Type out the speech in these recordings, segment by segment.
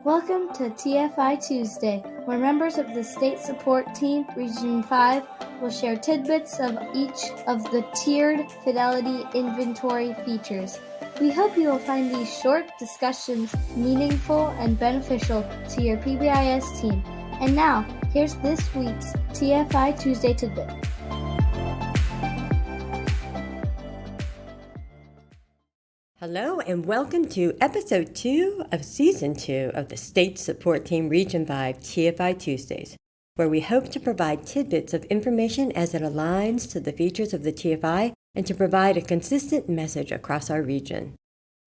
Welcome to TFI Tuesday, where members of the State Support Team, Region 5, will share tidbits of each of the tiered fidelity inventory features. We hope you will find these short discussions meaningful and beneficial to your PBIS team. And now, here's this week's TFI Tuesday tidbit. Hello and welcome to Episode 2 of Season 2 of the State Support Team Region 5 TFI Tuesdays, where we hope to provide tidbits of information as it aligns to the features of the TFI and to provide a consistent message across our region.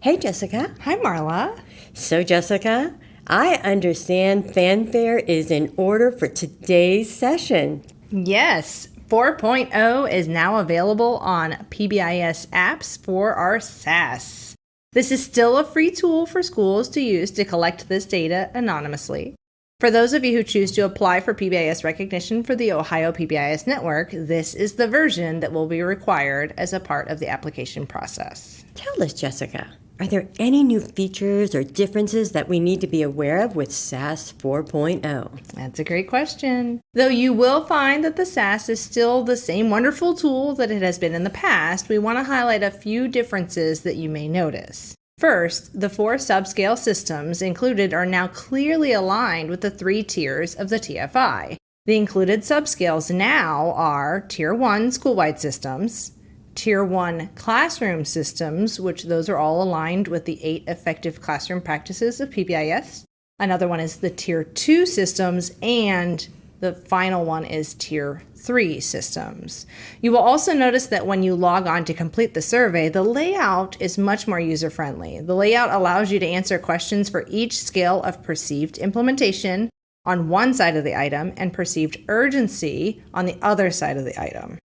Hey Jessica. Hi Marla. So Jessica, I understand fanfare is in order for today's session. Yes. 4.0 is now available on PBIS apps for our SAS. This is still a free tool for schools to use to collect this data anonymously. For those of you who choose to apply for PBIS recognition for the Ohio PBIS network, this is the version that will be required as a part of the application process. Tell us, Jessica, are there any new features or differences that we need to be aware of with SAS 4.0? That's a great question. Though you will find that the SAS is still the same wonderful tool that it has been in the past, we want to highlight a few differences that you may notice. First, the 4 subscale systems included are now clearly aligned with the 3 tiers of the TFI. The included subscales now are Tier 1 school-wide systems, Tier 1 classroom systems, which those are all aligned with the 8 effective classroom practices of PBIS. Another one is the Tier 2 systems, and the final one is Tier 3 systems. You will also notice that when you log on to complete the survey, the layout is much more user-friendly. The layout allows you to answer questions for each scale of perceived implementation on one side of the item and perceived urgency on the other side of the item.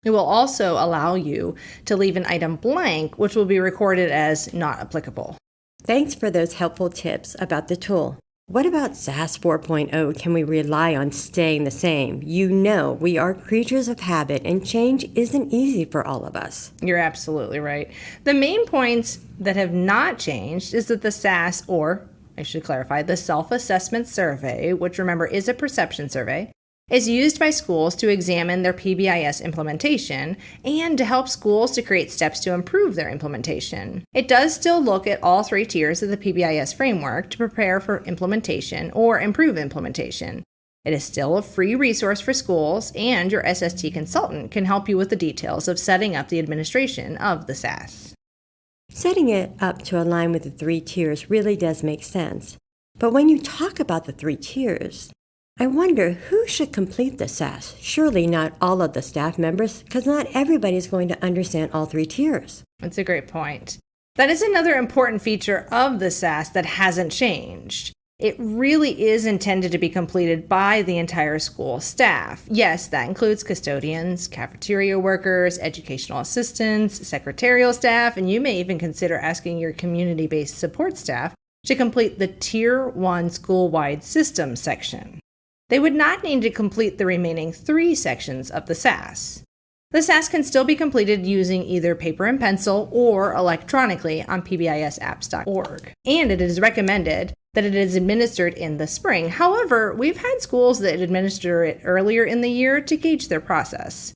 It will also allow you to leave an item blank, which will be recorded as not applicable. Thanks for those helpful tips about the tool. What about SAS 4.0? Can we rely on staying the same? You know, we are creatures of habit, and change isn't easy for all of us. You're absolutely right. The main points that have not changed is that the SAS, or I should clarify, the Self-Assessment Survey, which remember is a perception survey, is used by schools to examine their PBIS implementation and to help schools to create steps to improve their implementation. It does still look at all 3 tiers of the PBIS framework to prepare for implementation or improve implementation. It is still a free resource for schools, and your SST consultant can help you with the details of setting up the administration of the SAS. Setting it up to align with the 3 tiers really does make sense. But when you talk about the 3 tiers, I wonder who should complete the SAS. Surely not all of the staff members, because not everybody is going to understand all 3 tiers. That's a great point. That is another important feature of the SAS that hasn't changed. It really is intended to be completed by the entire school staff. Yes, that includes custodians, cafeteria workers, educational assistants, secretarial staff, and you may even consider asking your community-based support staff to complete the Tier 1 school-wide system section. They would not need to complete the remaining 3 sections of the SAS. The SAS can still be completed using either paper and pencil or electronically on pbisapps.org. And it is recommended that it is administered in the spring. However, we've had schools that administer it earlier in the year to gauge their process.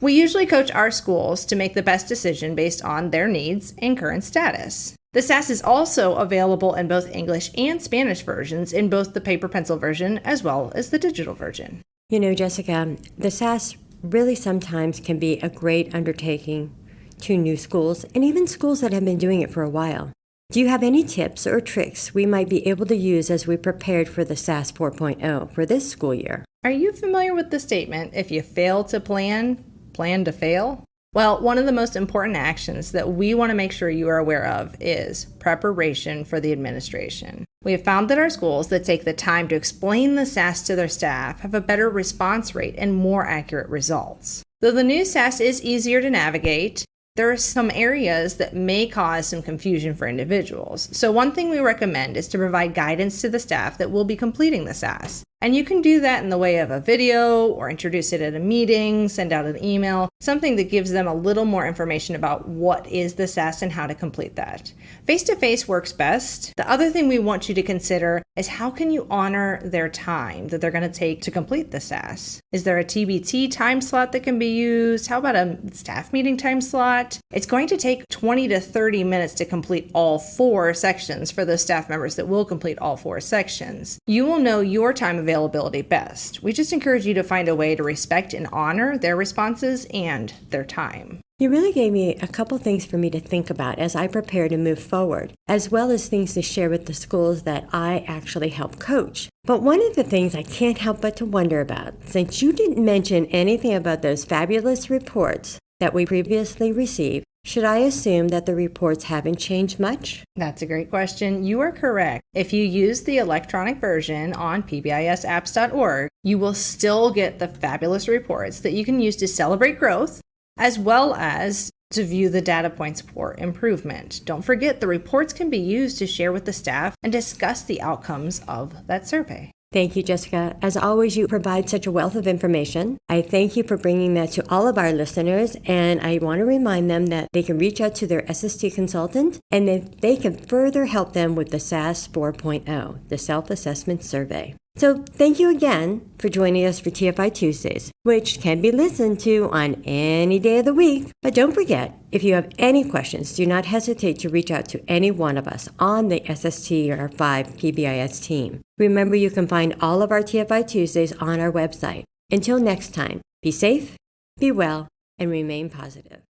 We usually coach our schools to make the best decision based on their needs and current status. The SAS is also available in both English and Spanish versions, in both the paper-pencil version as well as the digital version. You know, Jessica, the SAS really sometimes can be a great undertaking to new schools and even schools that have been doing it for a while. Do you have any tips or tricks we might be able to use as we prepared for the SAS 4.0 for this school year? Are you familiar with the statement, if you fail to plan, plan to fail? Well, one of the most important actions that we want to make sure you are aware of is preparation for the administration. We have found that our schools that take the time to explain the SAS to their staff have a better response rate and more accurate results. Though the new SAS is easier to navigate, there are some areas that may cause some confusion for individuals. So one thing we recommend is to provide guidance to the staff that will be completing the SAS. And you can do that in the way of a video or introduce it at a meeting, send out an email, something that gives them a little more information about what is the SAS and how to complete that. Face-to-face works best. The other thing we want you to consider is how can you honor their time that they're going to take to complete the SAS? Is there a TBT time slot that can be used? How about a staff meeting time slot? It's going to take 20 to 30 minutes to complete all 4 sections for those staff members that will complete all 4 sections. You will know your time availability best. We just encourage you to find a way to respect and honor their responses and their time. You really gave me a couple things for me to think about as I prepare to move forward, as well as things to share with the schools that I actually help coach. But one of the things I can't help but to wonder about, since you didn't mention anything about those fabulous reports that we previously received, should I assume that the reports haven't changed much? That's a great question. You are correct. If you use the electronic version on pbisapps.org, you will still get the fabulous reports that you can use to celebrate growth, as well as to view the data points for improvement. Don't forget, the reports can be used to share with the staff and discuss the outcomes of that survey. Thank you, Jessica. As always, you provide such a wealth of information. I thank you for bringing that to all of our listeners, and I want to remind them that they can reach out to their SST consultant, and that they can further help them with the SAS 4.0, the Self-Assessment Survey. So thank you again for joining us for TFI Tuesdays, which can be listened to on any day of the week. But don't forget, if you have any questions, do not hesitate to reach out to any one of us on the SST or 5 PBIS team. Remember, you can find all of our TFI Tuesdays on our website. Until next time, be safe, be well, and remain positive.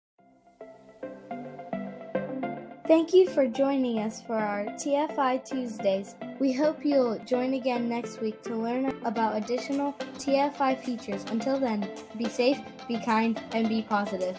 Thank you for joining us for our TFI Tuesdays. We hope you'll join again next week to learn about additional TFI features. Until then, be safe, be kind, and be positive.